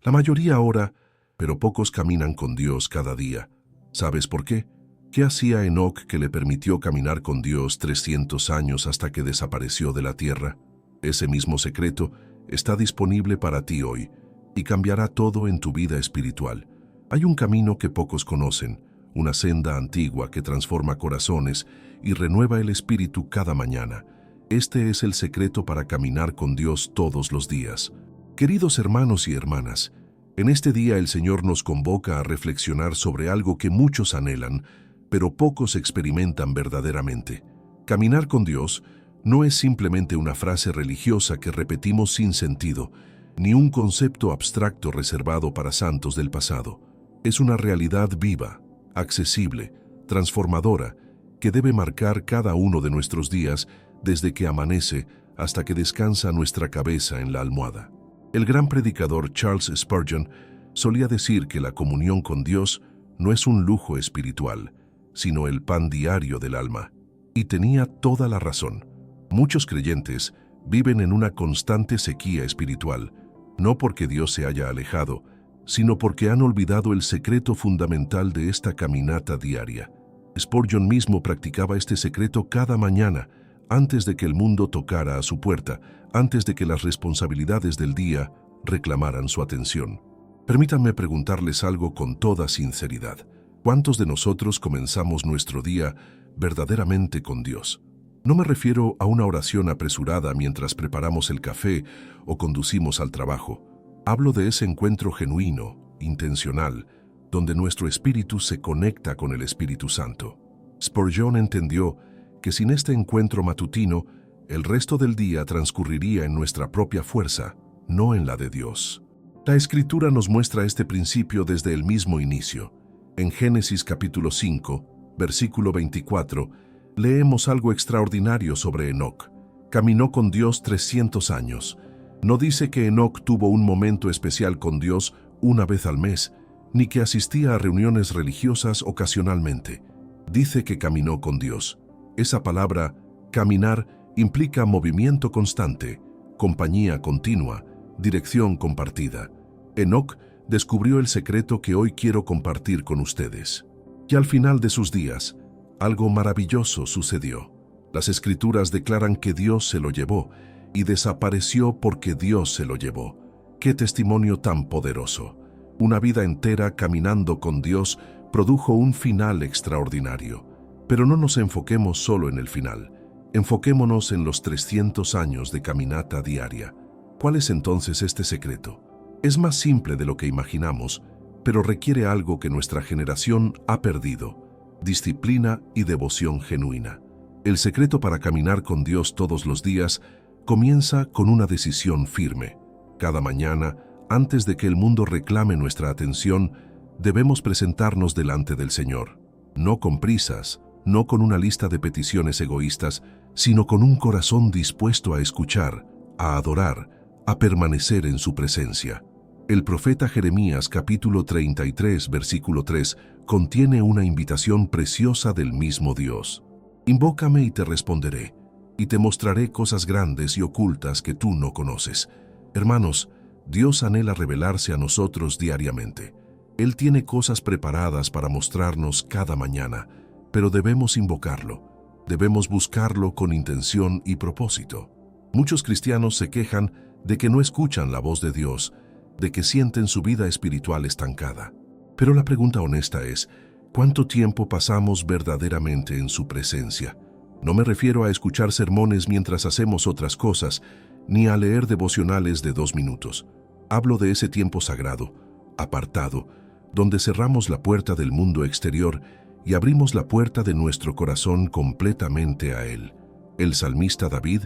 La mayoría ora, pero pocos caminan con Dios cada día. ¿Sabes por qué? ¿Qué hacía Enoc que le permitió caminar con Dios 300 años hasta que desapareció de la tierra? Ese mismo secreto está disponible para ti hoy y cambiará todo en tu vida espiritual. Hay un camino que pocos conocen, una senda antigua que transforma corazones y renueva el espíritu cada mañana. Este es el secreto para caminar con Dios todos los días. Queridos hermanos y hermanas, en este día el Señor nos convoca a reflexionar sobre algo que muchos anhelan, pero pocos experimentan verdaderamente. Caminar con Dios no es simplemente una frase religiosa que repetimos sin sentido, ni un concepto abstracto reservado para santos del pasado. Es una realidad viva, accesible, transformadora, que debe marcar cada uno de nuestros días desde que amanece hasta que descansa nuestra cabeza en la almohada. El gran predicador Charles Spurgeon solía decir que la comunión con Dios no es un lujo espiritual, sino el pan diario del alma. Y tenía toda la razón. Muchos creyentes viven en una constante sequía espiritual, no porque Dios se haya alejado, sino porque han olvidado el secreto fundamental de esta caminata diaria. Spurgeon mismo practicaba este secreto cada mañana, antes de que el mundo tocara a su puerta, antes de que las responsabilidades del día reclamaran su atención. Permítanme preguntarles algo con toda sinceridad. ¿Cuántos de nosotros comenzamos nuestro día verdaderamente con Dios? No me refiero a una oración apresurada mientras preparamos el café o conducimos al trabajo. Hablo de ese encuentro genuino, intencional, donde nuestro espíritu se conecta con el Espíritu Santo. Spurgeon entendió que sin este encuentro matutino, el resto del día transcurriría en nuestra propia fuerza, no en la de Dios. La Escritura nos muestra este principio desde el mismo inicio. En Génesis capítulo 5, versículo 24, leemos algo extraordinario sobre Enoc. Caminó con Dios 300 años. No dice que Enoc tuvo un momento especial con Dios una vez al mes, ni que asistía a reuniones religiosas ocasionalmente. Dice que caminó con Dios. Esa palabra, caminar, implica movimiento constante, compañía continua, dirección compartida. Enoc descubrió el secreto que hoy quiero compartir con ustedes. Y al final de sus días, algo maravilloso sucedió. Las Escrituras declaran que Dios se lo llevó y desapareció porque Dios se lo llevó. ¡Qué testimonio tan poderoso! Una vida entera caminando con Dios produjo un final extraordinario. Pero no nos enfoquemos solo en el final. Enfoquémonos en los 300 años de caminata diaria. ¿Cuál es entonces este secreto? Es más simple de lo que imaginamos, pero requiere algo que nuestra generación ha perdido: disciplina y devoción genuina. El secreto para caminar con Dios todos los días comienza con una decisión firme. Cada mañana, antes de que el mundo reclame nuestra atención, debemos presentarnos delante del Señor. No con prisas, no con una lista de peticiones egoístas, sino con un corazón dispuesto a escuchar, a adorar, a permanecer en su presencia. El profeta Jeremías capítulo 33, versículo 3, contiene una invitación preciosa del mismo Dios. Invócame y te responderé, y te mostraré cosas grandes y ocultas que tú no conoces. Hermanos, Dios anhela revelarse a nosotros diariamente. Él tiene cosas preparadas para mostrarnos cada mañana, pero debemos invocarlo. Debemos buscarlo con intención y propósito. Muchos cristianos se quejan de que no escuchan la voz de Dios, de que sienten su vida espiritual estancada. Pero la pregunta honesta es, ¿cuánto tiempo pasamos verdaderamente en su presencia? No me refiero a escuchar sermones mientras hacemos otras cosas, ni a leer devocionales de 2 minutos. Hablo de ese tiempo sagrado, apartado, donde cerramos la puerta del mundo exterior y abrimos la puerta de nuestro corazón completamente a Él. El salmista David,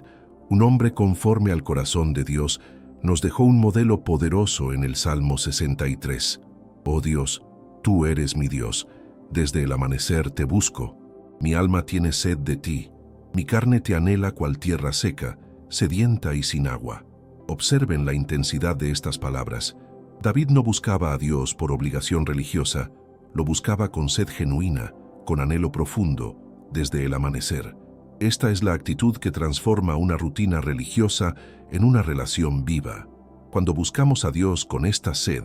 un hombre conforme al corazón de Dios, nos dejó un modelo poderoso en el Salmo 63. Oh Dios, tú eres mi Dios, desde el amanecer te busco. Mi alma tiene sed de ti, mi carne te anhela cual tierra seca, sedienta y sin agua. Observen la intensidad de estas palabras. David no buscaba a Dios por obligación religiosa, lo buscaba con sed genuina, con anhelo profundo, desde el amanecer. Esta es la actitud que transforma una rutina religiosa en una relación viva. Cuando buscamos a Dios con esta sed,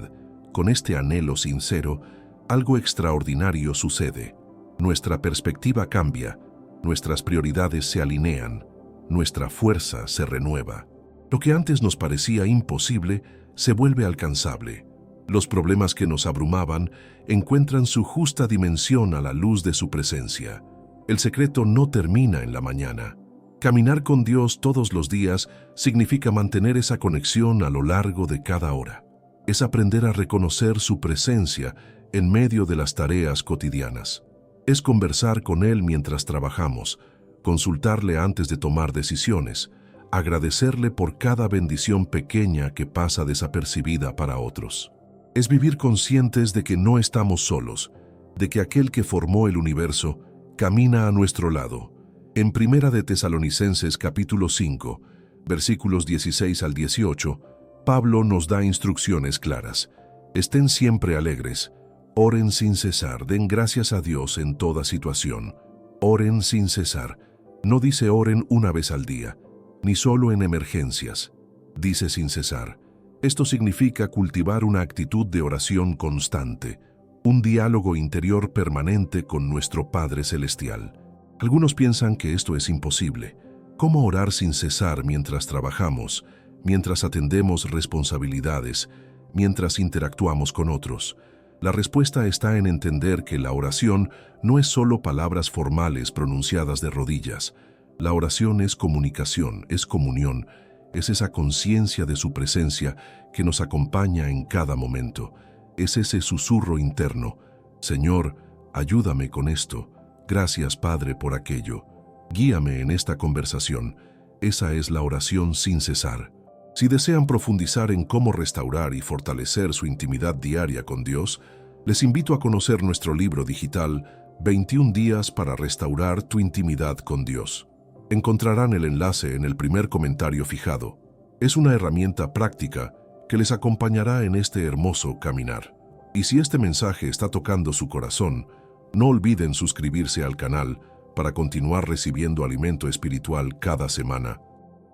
con este anhelo sincero, algo extraordinario sucede. Nuestra perspectiva cambia, nuestras prioridades se alinean, nuestra fuerza se renueva. Lo que antes nos parecía imposible se vuelve alcanzable. Los problemas que nos abrumaban encuentran su justa dimensión a la luz de su presencia. El secreto no termina en la mañana. Caminar con Dios todos los días significa mantener esa conexión a lo largo de cada hora. Es aprender a reconocer su presencia en medio de las tareas cotidianas. Es conversar con Él mientras trabajamos, consultarle antes de tomar decisiones, agradecerle por cada bendición pequeña que pasa desapercibida para otros. Es vivir conscientes de que no estamos solos, de que aquel que formó el universo camina a nuestro lado. En Primera de Tesalonicenses capítulo 5, versículos 16 al 18, Pablo nos da instrucciones claras. Estén siempre alegres, oren sin cesar, den gracias a Dios en toda situación. Oren sin cesar. No dice oren una vez al día, ni solo en emergencias. Dice sin cesar. Esto significa cultivar una actitud de oración constante, un diálogo interior permanente con nuestro Padre Celestial. Algunos piensan que esto es imposible. ¿Cómo orar sin cesar mientras trabajamos, mientras atendemos responsabilidades, mientras interactuamos con otros? La respuesta está en entender que la oración no es solo palabras formales pronunciadas de rodillas. La oración es comunicación, es comunión, es esa conciencia de su presencia que nos acompaña en cada momento. Es ese susurro interno. Señor, ayúdame con esto. Gracias, Padre, por aquello. Guíame en esta conversación. Esa es la oración sin cesar. Si desean profundizar en cómo restaurar y fortalecer su intimidad diaria con Dios, les invito a conocer nuestro libro digital 21 días para restaurar tu intimidad con Dios. Encontrarán el enlace en el primer comentario fijado. Es una herramienta práctica que les acompañará en este hermoso caminar. Y si este mensaje está tocando su corazón, no olviden suscribirse al canal para continuar recibiendo alimento espiritual cada semana.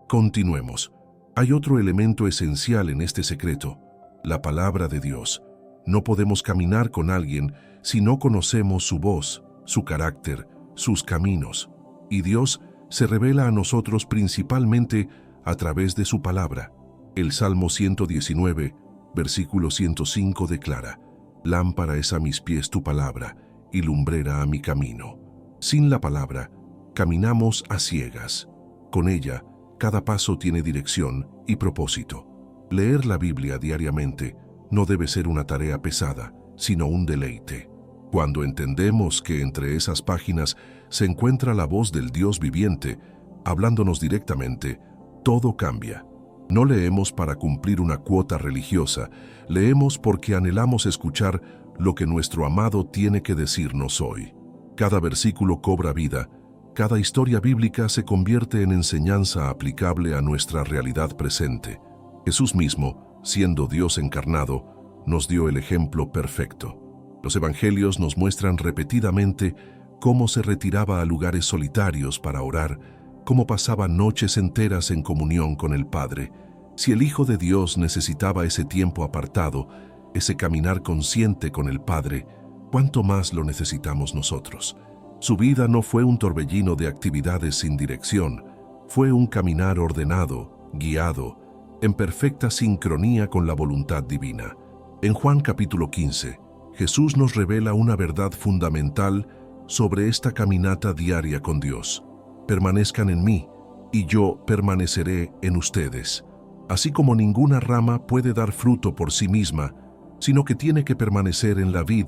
Continuemos. Hay otro elemento esencial en este secreto, la palabra de Dios. No podemos caminar con alguien si no conocemos su voz, su carácter, sus caminos. Y Dios se revela a nosotros principalmente a través de su palabra. El Salmo 119, versículo 105 declara: «Lámpara es a mis pies tu palabra, y lumbrera a mi camino». Sin la palabra, caminamos a ciegas. Con ella, cada paso tiene dirección y propósito. Leer la Biblia diariamente no debe ser una tarea pesada, sino un deleite. Cuando entendemos que entre esas páginas se encuentra la voz del Dios viviente, hablándonos directamente, todo cambia. No leemos para cumplir una cuota religiosa, leemos porque anhelamos escuchar lo que nuestro amado tiene que decirnos hoy. Cada versículo cobra vida, cada historia bíblica se convierte en enseñanza aplicable a nuestra realidad presente. Jesús mismo, siendo Dios encarnado, nos dio el ejemplo perfecto. Los evangelios nos muestran repetidamente cómo se retiraba a lugares solitarios para orar, cómo pasaba noches enteras en comunión con el Padre. Si el Hijo de Dios necesitaba ese tiempo apartado, ese caminar consciente con el Padre, ¿cuánto más lo necesitamos nosotros? Su vida no fue un torbellino de actividades sin dirección, fue un caminar ordenado, guiado, en perfecta sincronía con la voluntad divina. En Juan capítulo 15, Jesús nos revela una verdad fundamental sobre esta caminata diaria con Dios. Permanezcan en mí, y yo permaneceré en ustedes. Así como ninguna rama puede dar fruto por sí misma, sino que tiene que permanecer en la vid,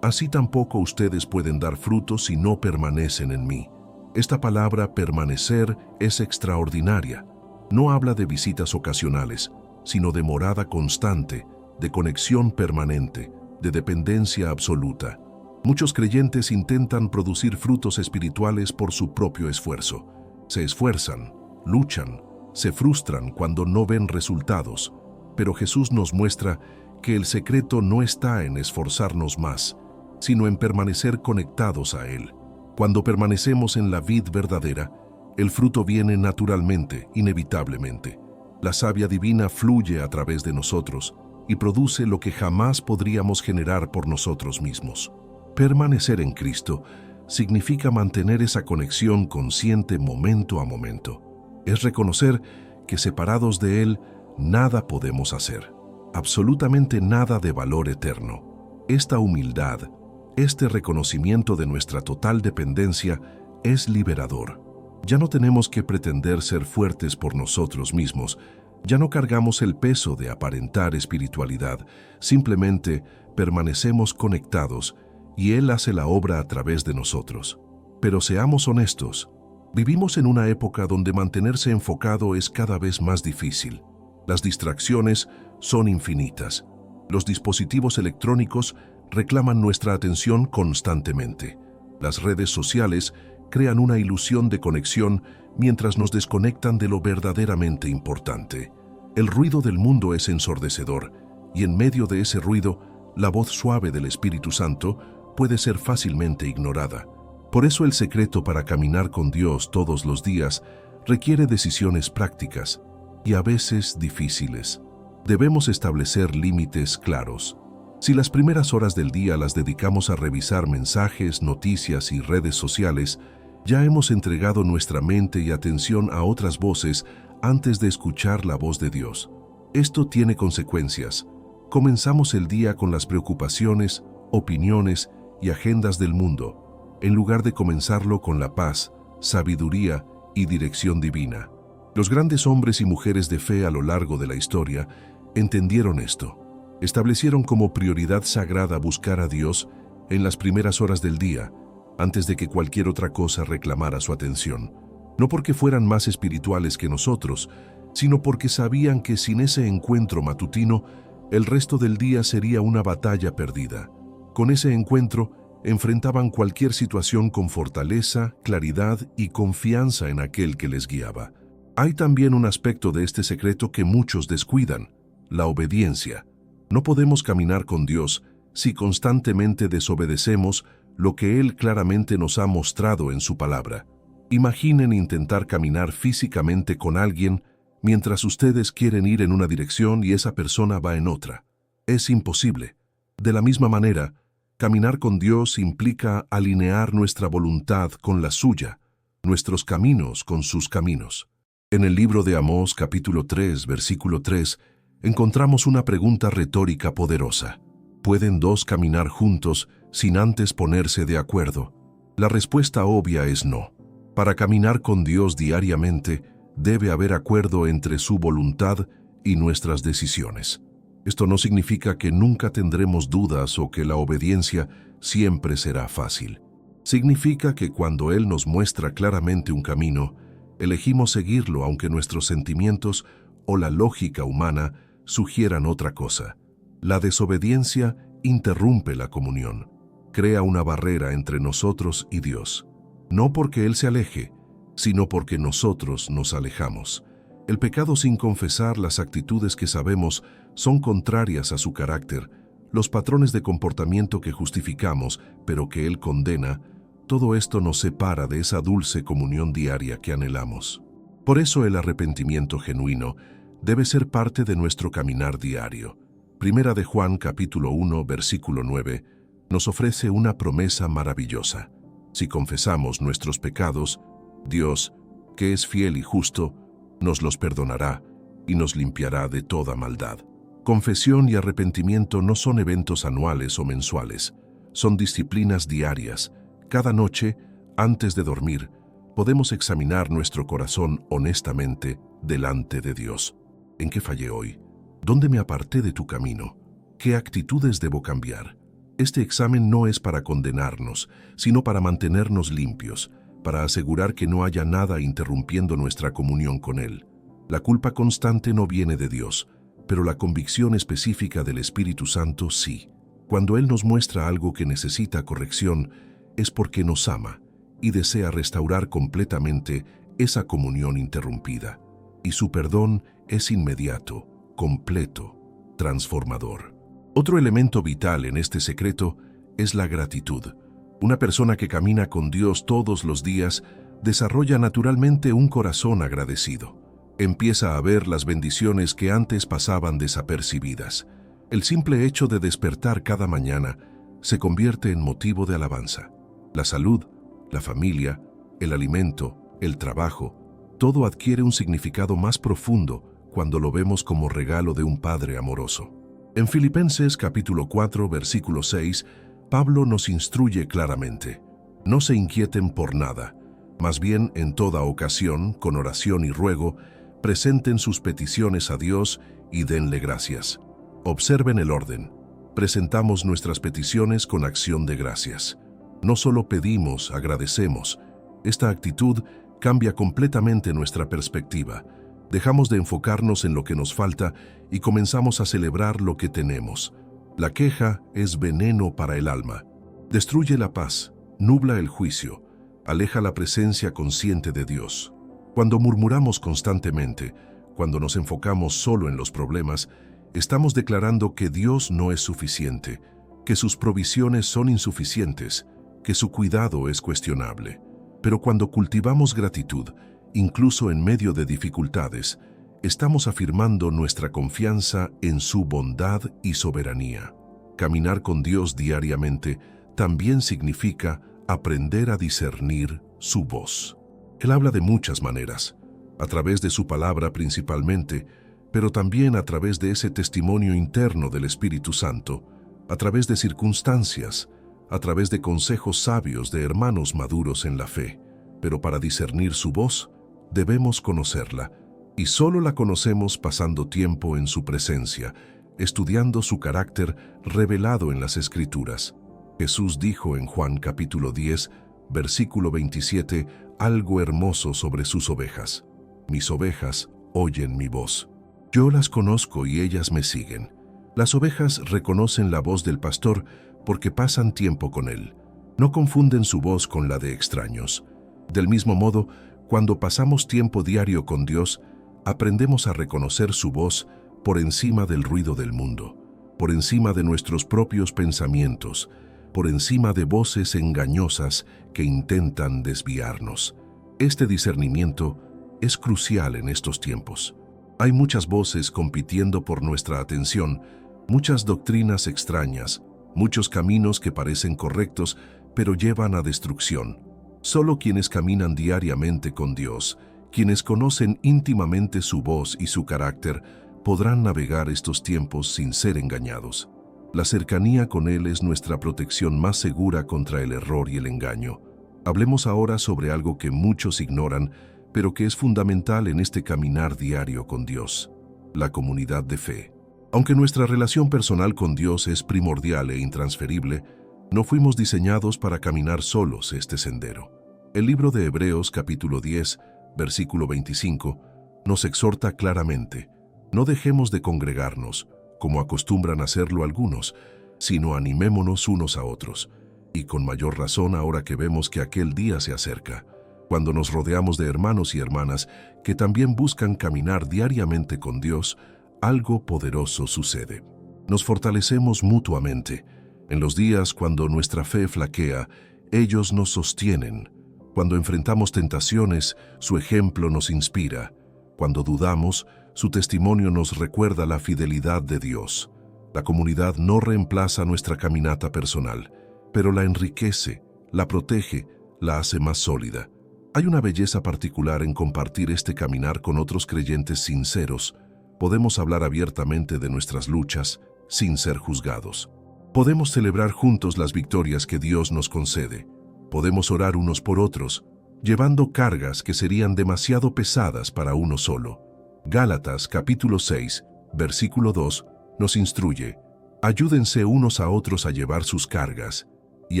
así tampoco ustedes pueden dar fruto si no permanecen en mí. Esta palabra permanecer es extraordinaria. No habla de visitas ocasionales, sino de morada constante, de conexión permanente, de dependencia absoluta. Muchos creyentes intentan producir frutos espirituales por su propio esfuerzo. Se esfuerzan, luchan, se frustran cuando no ven resultados, pero Jesús nos muestra que el secreto no está en esforzarnos más, sino en permanecer conectados a Él. Cuando permanecemos en la vid verdadera, el fruto viene naturalmente, inevitablemente. La savia divina fluye a través de nosotros y produce lo que jamás podríamos generar por nosotros mismos. Permanecer en Cristo significa mantener esa conexión consciente momento a momento. Es reconocer que separados de Él, nada podemos hacer, absolutamente nada de valor eterno. Esta humildad, este reconocimiento de nuestra total dependencia es liberador. Ya no tenemos que pretender ser fuertes por nosotros mismos, ya no cargamos el peso de aparentar espiritualidad, simplemente permanecemos conectados y Él hace la obra a través de nosotros. Pero seamos honestos, vivimos en una época donde mantenerse enfocado es cada vez más difícil. Las distracciones son infinitas. Los dispositivos electrónicos reclaman nuestra atención constantemente. Las redes sociales crean una ilusión de conexión mientras nos desconectan de lo verdaderamente importante. El ruido del mundo es ensordecedor, y en medio de ese ruido, la voz suave del Espíritu Santo puede ser fácilmente ignorada. Por eso el secreto para caminar con Dios todos los días requiere decisiones prácticas y a veces difíciles. Debemos establecer límites claros. Si las primeras horas del día las dedicamos a revisar mensajes, noticias y redes sociales, ya hemos entregado nuestra mente y atención a otras voces antes de escuchar la voz de Dios. Esto tiene consecuencias. Comenzamos el día con las preocupaciones, opiniones y agendas del mundo, en lugar de comenzarlo con la paz, sabiduría y dirección divina. Los grandes hombres y mujeres de fe a lo largo de la historia entendieron esto. Establecieron como prioridad sagrada buscar a Dios en las primeras horas del día, antes de que cualquier otra cosa reclamara su atención. No porque fueran más espirituales que nosotros, sino porque sabían que sin ese encuentro matutino, el resto del día sería una batalla perdida. Con ese encuentro, enfrentaban cualquier situación con fortaleza, claridad y confianza en aquel que les guiaba. Hay también un aspecto de este secreto que muchos descuidan: la obediencia. No podemos caminar con Dios si constantemente desobedecemos lo que Él claramente nos ha mostrado en su palabra. Imaginen intentar caminar físicamente con alguien mientras ustedes quieren ir en una dirección y esa persona va en otra. Es imposible. De la misma manera, caminar con Dios implica alinear nuestra voluntad con la suya, nuestros caminos con sus caminos. En el libro de Amós, capítulo 3, versículo 3, encontramos una pregunta retórica poderosa. ¿Pueden dos caminar juntos sin antes ponerse de acuerdo? La respuesta obvia es no. Para caminar con Dios diariamente, debe haber acuerdo entre su voluntad y nuestras decisiones. Esto no significa que nunca tendremos dudas o que la obediencia siempre será fácil. Significa que cuando Él nos muestra claramente un camino, elegimos seguirlo aunque nuestros sentimientos o la lógica humana sugieran otra cosa. La desobediencia interrumpe la comunión, crea una barrera entre nosotros y Dios. No porque Él se aleje, sino porque nosotros nos alejamos. El pecado sin confesar, las actitudes que sabemos son contrarias a su carácter, los patrones de comportamiento que justificamos, pero que Él condena, todo esto nos separa de esa dulce comunión diaria que anhelamos. Por eso el arrepentimiento genuino debe ser parte de nuestro caminar diario. Primera de Juan, capítulo 1, versículo 9, nos ofrece una promesa maravillosa. Si confesamos nuestros pecados, Dios, que es fiel y justo, nos los perdonará y nos limpiará de toda maldad. Confesión y arrepentimiento no son eventos anuales o mensuales, son disciplinas diarias. Cada noche, antes de dormir, podemos examinar nuestro corazón honestamente delante de Dios. ¿En qué fallé hoy? ¿Dónde me aparté de tu camino? ¿Qué actitudes debo cambiar? Este examen no es para condenarnos, sino para mantenernos limpios, para asegurar que no haya nada interrumpiendo nuestra comunión con Él. La culpa constante no viene de Dios, pero la convicción específica del Espíritu Santo sí. Cuando Él nos muestra algo que necesita corrección, es porque nos ama y desea restaurar completamente esa comunión interrumpida. Y su perdón es inmediato, completo, transformador. Otro elemento vital en este secreto es la gratitud. Una persona que camina con Dios todos los días desarrolla naturalmente un corazón agradecido. Empieza a ver las bendiciones que antes pasaban desapercibidas. El simple hecho de despertar cada mañana se convierte en motivo de alabanza. La salud, la familia, el alimento, el trabajo, todo adquiere un significado más profundo cuando lo vemos como regalo de un Padre amoroso. En Filipenses capítulo 4, versículo 6, Pablo nos instruye claramente: no se inquieten por nada, más bien en toda ocasión, con oración y ruego, presenten sus peticiones a Dios y denle gracias. Observen el orden. Presentamos nuestras peticiones con acción de gracias. No solo pedimos, agradecemos. Esta actitud cambia completamente nuestra perspectiva. Dejamos de enfocarnos en lo que nos falta y comenzamos a celebrar lo que tenemos. La queja es veneno para el alma. Destruye la paz, nubla el juicio, aleja la presencia consciente de Dios. Cuando murmuramos constantemente, cuando nos enfocamos solo en los problemas, estamos declarando que Dios no es suficiente, que sus provisiones son insuficientes, que su cuidado es cuestionable. Pero cuando cultivamos gratitud, incluso en medio de dificultades, estamos afirmando nuestra confianza en su bondad y soberanía. Caminar con Dios diariamente también significa aprender a discernir su voz. Él habla de muchas maneras, a través de su palabra principalmente, pero también a través de ese testimonio interno del Espíritu Santo, a través de circunstancias, a través de consejos sabios de hermanos maduros en la fe. Pero para discernir su voz, debemos conocerla, y solo la conocemos pasando tiempo en su presencia, estudiando su carácter revelado en las Escrituras. Jesús dijo en Juan capítulo 10, versículo 27, algo hermoso sobre sus ovejas. Mis ovejas oyen mi voz. Yo las conozco y ellas me siguen. Las ovejas reconocen la voz del pastor porque pasan tiempo con él. No confunden su voz con la de extraños. Del mismo modo, cuando pasamos tiempo diario con Dios, aprendemos a reconocer su voz por encima del ruido del mundo, por encima de nuestros propios pensamientos, por encima de voces engañosas que intentan desviarnos. Este discernimiento es crucial en estos tiempos. Hay muchas voces compitiendo por nuestra atención, muchas doctrinas extrañas, muchos caminos que parecen correctos, pero llevan a destrucción. Solo quienes caminan diariamente con Dios, quienes conocen íntimamente su voz y su carácter, podrán navegar estos tiempos sin ser engañados. La cercanía con Él es nuestra protección más segura contra el error y el engaño. Hablemos ahora sobre algo que muchos ignoran, pero que es fundamental en este caminar diario con Dios: la comunidad de fe. Aunque nuestra relación personal con Dios es primordial e intransferible, no fuimos diseñados para caminar solos este sendero. El libro de Hebreos capítulo 10, versículo 25, nos exhorta claramente: no dejemos de congregarnos, como acostumbran hacerlo algunos, sino animémonos unos a otros, y con mayor razón ahora que vemos que aquel día se acerca. Cuando nos rodeamos de hermanos y hermanas que también buscan caminar diariamente con Dios, algo poderoso sucede. Nos fortalecemos mutuamente. En los días cuando nuestra fe flaquea, ellos nos sostienen. Cuando enfrentamos tentaciones, su ejemplo nos inspira. Cuando dudamos, su testimonio nos recuerda la fidelidad de Dios. La comunidad no reemplaza nuestra caminata personal, pero la enriquece, la protege, la hace más sólida. Hay una belleza particular en compartir este caminar con otros creyentes sinceros. Podemos hablar abiertamente de nuestras luchas, sin ser juzgados. Podemos celebrar juntos las victorias que Dios nos concede. Podemos orar unos por otros, llevando cargas que serían demasiado pesadas para uno solo. Gálatas capítulo 6, versículo 2, nos instruye: ayúdense unos a otros a llevar sus cargas, y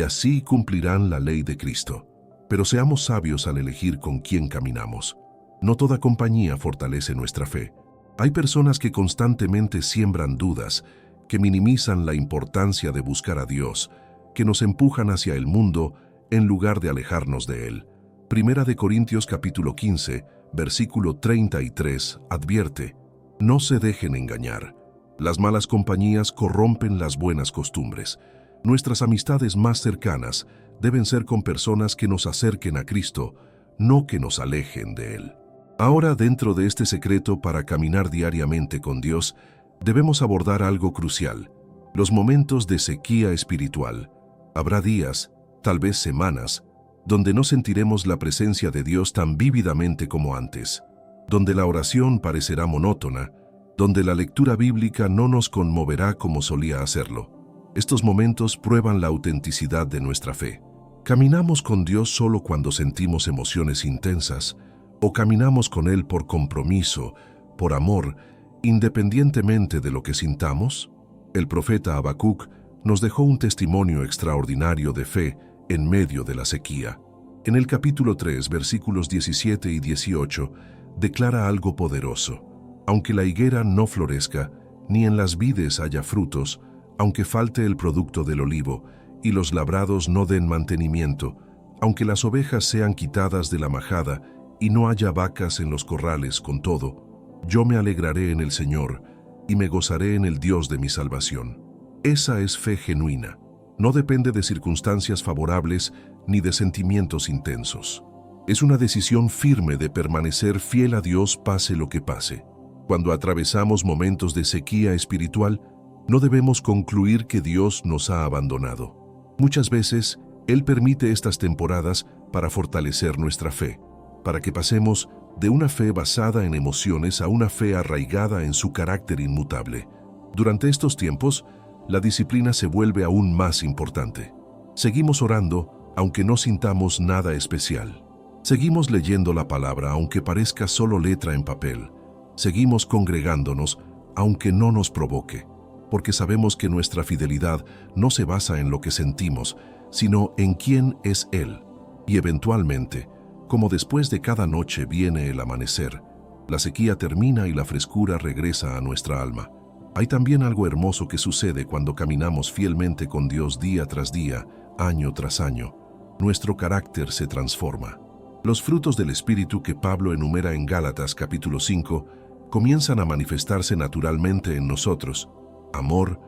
así cumplirán la ley de Cristo. Pero seamos sabios al elegir con quién caminamos. No toda compañía fortalece nuestra fe. Hay personas que constantemente siembran dudas, que minimizan la importancia de buscar a Dios, que nos empujan hacia el mundo en lugar de alejarnos de Él. Primera de Corintios capítulo 15, versículo 33, advierte: no se dejen engañar. Las malas compañías corrompen las buenas costumbres. Nuestras amistades más cercanas deben ser con personas que nos acerquen a Cristo, no que nos alejen de Él. Ahora, dentro de este secreto para caminar diariamente con Dios, debemos abordar algo crucial: los momentos de sequía espiritual. Habrá días, tal vez semanas, donde no sentiremos la presencia de Dios tan vívidamente como antes, donde la oración parecerá monótona, donde la lectura bíblica no nos conmoverá como solía hacerlo. Estos momentos prueban la autenticidad de nuestra fe. ¿Caminamos con Dios solo cuando sentimos emociones intensas? ¿O caminamos con Él por compromiso, por amor, independientemente de lo que sintamos? El profeta Habacuc nos dejó un testimonio extraordinario de fe en medio de la sequía. En el capítulo 3, versículos 17 y 18, declara algo poderoso. Aunque la higuera no florezca, ni en las vides haya frutos, aunque falte el producto del olivo, y los labrados no den mantenimiento, aunque las ovejas sean quitadas de la majada, y no haya vacas en los corrales, con todo, yo me alegraré en el Señor, y me gozaré en el Dios de mi salvación. Esa es fe genuina. No depende de circunstancias favorables ni de sentimientos intensos. Es una decisión firme de permanecer fiel a Dios pase lo que pase. Cuando atravesamos momentos de sequía espiritual, no debemos concluir que Dios nos ha abandonado. Muchas veces, Él permite estas temporadas para fortalecer nuestra fe, para que pasemos de una fe basada en emociones a una fe arraigada en su carácter inmutable. Durante estos tiempos, la disciplina se vuelve aún más importante. Seguimos orando, aunque no sintamos nada especial. Seguimos leyendo la palabra, aunque parezca solo letra en papel. Seguimos congregándonos, aunque no nos provoque, porque sabemos que nuestra fidelidad no se basa en lo que sentimos, sino en quién es Él. Y eventualmente, como después de cada noche viene el amanecer, la sequía termina y la frescura regresa a nuestra alma. Hay también algo hermoso que sucede cuando caminamos fielmente con Dios día tras día, año tras año. Nuestro carácter se transforma. Los frutos del Espíritu que Pablo enumera en Gálatas capítulo 5 comienzan a manifestarse naturalmente en nosotros: amor,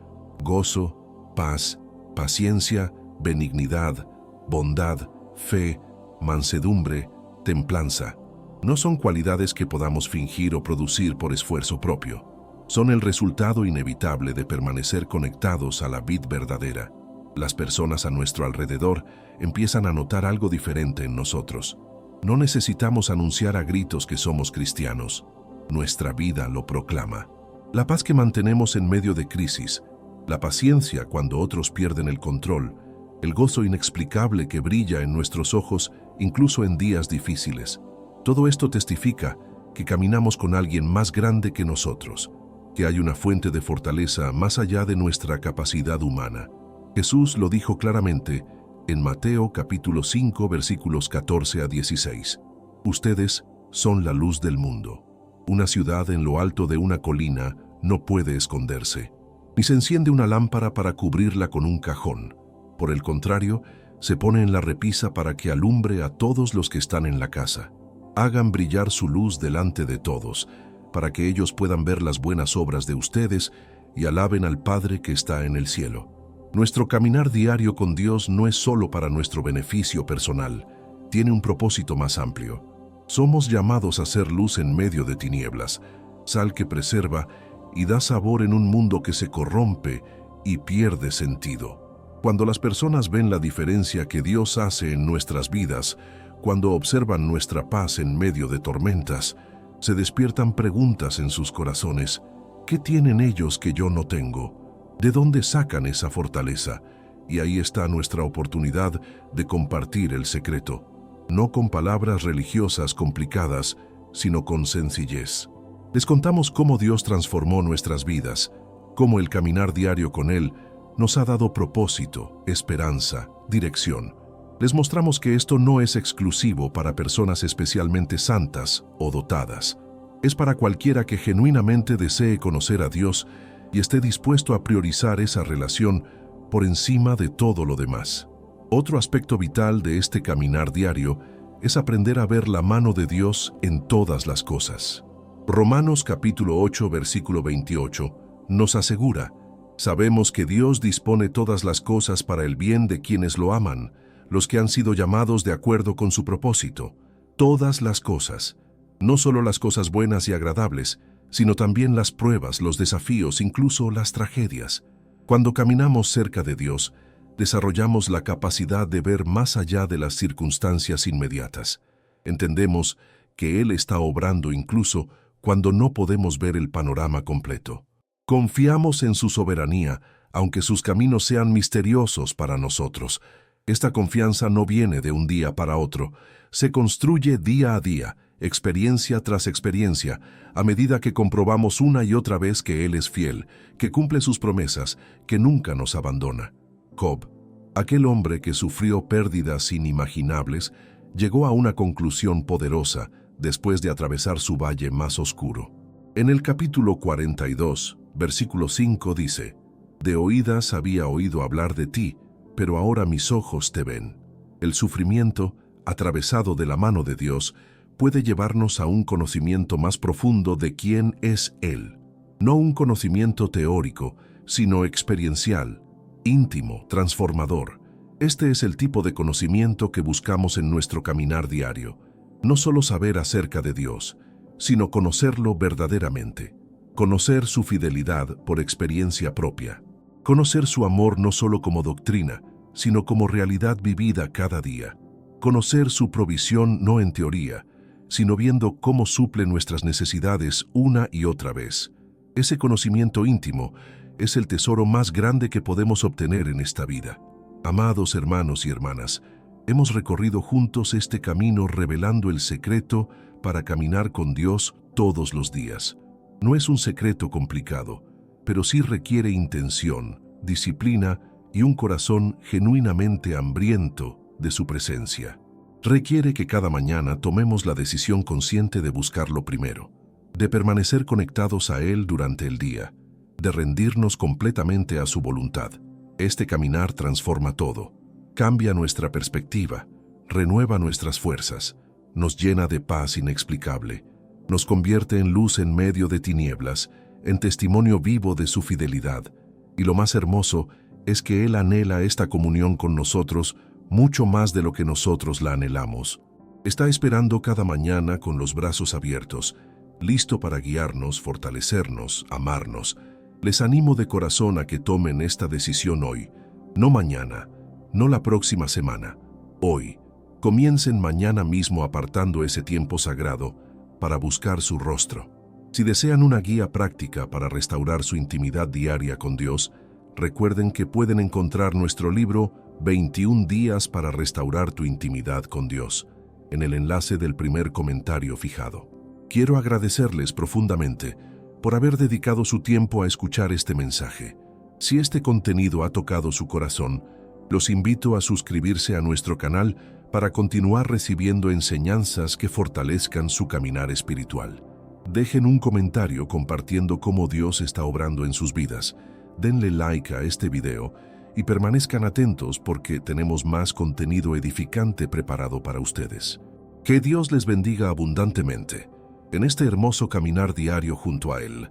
gozo, paz, paciencia, benignidad, bondad, fe, mansedumbre, templanza. No son cualidades que podamos fingir o producir por esfuerzo propio. Son el resultado inevitable de permanecer conectados a la vid verdadera. Las personas a nuestro alrededor empiezan a notar algo diferente en nosotros. No necesitamos anunciar a gritos que somos cristianos. Nuestra vida lo proclama. La paz que mantenemos en medio de crisis, la paciencia cuando otros pierden el control, el gozo inexplicable que brilla en nuestros ojos incluso en días difíciles. Todo esto testifica que caminamos con alguien más grande que nosotros, que hay una fuente de fortaleza más allá de nuestra capacidad humana. Jesús lo dijo claramente en Mateo capítulo 5 versículos 14 a 16. Ustedes son la luz del mundo. Una ciudad en lo alto de una colina no puede esconderse, ni se enciende una lámpara para cubrirla con un cajón. Por el contrario, se pone en la repisa para que alumbre a todos los que están en la casa. Hagan brillar su luz delante de todos, para que ellos puedan ver las buenas obras de ustedes y alaben al Padre que está en el cielo. Nuestro caminar diario con Dios no es solo para nuestro beneficio personal, tiene un propósito más amplio. Somos llamados a ser luz en medio de tinieblas, sal que preserva y da sabor en un mundo que se corrompe y pierde sentido. Cuando las personas ven la diferencia que Dios hace en nuestras vidas, cuando observan nuestra paz en medio de tormentas, se despiertan preguntas en sus corazones. ¿Qué tienen ellos que yo no tengo? ¿De dónde sacan esa fortaleza? Y ahí está nuestra oportunidad de compartir el secreto, no con palabras religiosas complicadas, sino con sencillez. Les contamos cómo Dios transformó nuestras vidas, cómo el caminar diario con Él nos ha dado propósito, esperanza, dirección. Les mostramos que esto no es exclusivo para personas especialmente santas o dotadas. Es para cualquiera que genuinamente desee conocer a Dios y esté dispuesto a priorizar esa relación por encima de todo lo demás. Otro aspecto vital de este caminar diario es aprender a ver la mano de Dios en todas las cosas. Romanos capítulo 8, versículo 28, nos asegura: sabemos que Dios dispone todas las cosas para el bien de quienes lo aman, los que han sido llamados de acuerdo con su propósito. Todas las cosas. No solo las cosas buenas y agradables, sino también las pruebas, los desafíos, incluso las tragedias. Cuando caminamos cerca de Dios, desarrollamos la capacidad de ver más allá de las circunstancias inmediatas. Entendemos que Él está obrando incluso cuando no podemos ver el panorama completo. Confiamos en su soberanía, aunque sus caminos sean misteriosos para nosotros. Esta confianza no viene de un día para otro, se construye día a día, experiencia tras experiencia, a medida que comprobamos una y otra vez que Él es fiel, que cumple sus promesas, que nunca nos abandona. Job, aquel hombre que sufrió pérdidas inimaginables, llegó a una conclusión poderosa después de atravesar su valle más oscuro. En el capítulo 42, versículo 5 dice: «De oídas había oído hablar de ti, pero ahora mis ojos te ven». El sufrimiento, atravesado de la mano de Dios, puede llevarnos a un conocimiento más profundo de quién es Él. No un conocimiento teórico, sino experiencial, íntimo, transformador. Este es el tipo de conocimiento que buscamos en nuestro caminar diario. No solo saber acerca de Dios, sino conocerlo verdaderamente. Conocer su fidelidad por experiencia propia. Conocer su amor no solo como doctrina, sino como realidad vivida cada día. Conocer su provisión no en teoría, sino viendo cómo suple nuestras necesidades una y otra vez. Ese conocimiento íntimo es el tesoro más grande que podemos obtener en esta vida. Amados hermanos y hermanas, hemos recorrido juntos este camino revelando el secreto para caminar con Dios todos los días. No es un secreto complicado, pero sí requiere intención, disciplina y un corazón genuinamente hambriento de su presencia. Requiere que cada mañana tomemos la decisión consciente de buscarlo primero, de permanecer conectados a Él durante el día, de rendirnos completamente a su voluntad. Este caminar transforma todo, cambia nuestra perspectiva, renueva nuestras fuerzas, nos llena de paz inexplicable, nos convierte en luz en medio de tinieblas, en testimonio vivo de su fidelidad. Y lo más hermoso es que Él anhela esta comunión con nosotros mucho más de lo que nosotros la anhelamos. Está esperando cada mañana con los brazos abiertos, listo para guiarnos, fortalecernos, amarnos. Les animo de corazón a que tomen esta decisión hoy, no mañana, no la próxima semana, hoy. Comiencen mañana mismo apartando ese tiempo sagrado para buscar su rostro. Si desean una guía práctica para restaurar su intimidad diaria con Dios, recuerden que pueden encontrar nuestro libro 21 días para restaurar tu intimidad con Dios, en el enlace del primer comentario fijado. Quiero agradecerles profundamente por haber dedicado su tiempo a escuchar este mensaje. Si este contenido ha tocado su corazón, los invito a suscribirse a nuestro canal para continuar recibiendo enseñanzas que fortalezcan su caminar espiritual. Dejen un comentario compartiendo cómo Dios está obrando en sus vidas. Denle like a este video y permanezcan atentos porque tenemos más contenido edificante preparado para ustedes. Que Dios les bendiga abundantemente en este hermoso caminar diario junto a Él.